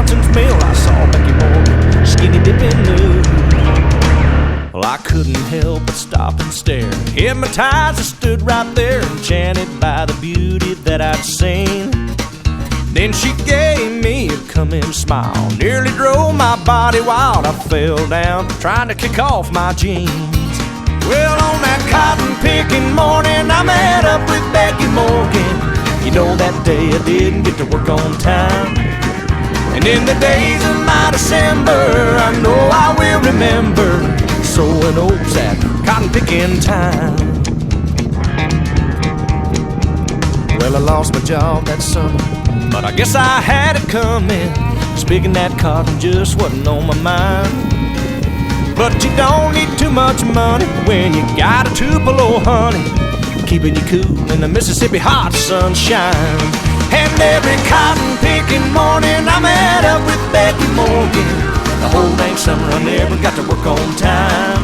Johnson's mill, I saw Becky Morgan skinny dipping nude. Well, I couldn't help but stop and stare. Hypnotized, I stood right there, enchanted by the beauty that I'd seen. Then she gave me a come-in smile, nearly drove my body wild. I fell down, trying to kick off my jeans. Well, on that cotton-picking morning, I met up with Becky Morgan. You know, that day I didn't get to work on time. And in the days of my December, I know I will remember sowing oats at cotton-picking time. Well, I lost my job that summer, but I guess I had it coming. Speaking that cotton just wasn't on my mind. But you don't need too much money when you got a Tupelo honey, keeping you cool in the Mississippi hot sunshine. And every cotton-picking morning I met up with Becky Morgan. The whole dang summer I never got to work on time.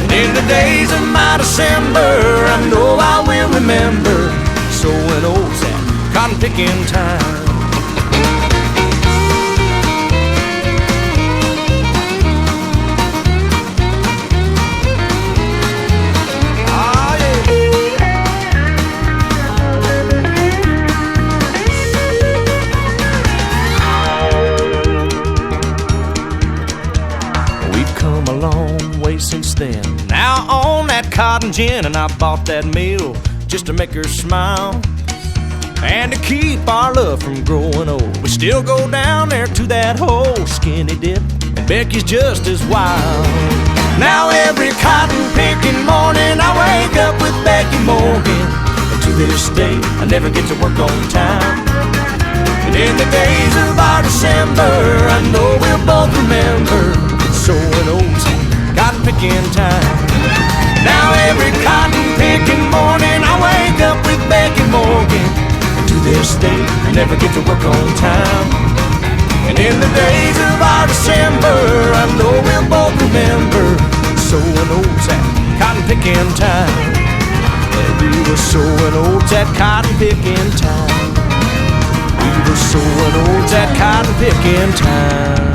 And in the days of my December, I know I will remember sowing oats at cotton-picking time. Since then, now on that cotton gin, and I bought that meal just to make her smile and to keep our love from growing old. We still go down there to that whole skinny dip, and Becky's just as wild. Now every cotton picking morning I wake up with Becky Morgan, and to this day I never get to work on time. And in the days of our December, I know we'll both remember sowing oats, cotton picking time. Now every cotton picking morning I wake up with Becky Morgan, and to this day I never get to work on time. And in the days of our December, I know we'll both remember sowing oats at cotton picking time. And we were sowing oats at cotton picking time. We were sowing oats at cotton picking time.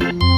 you.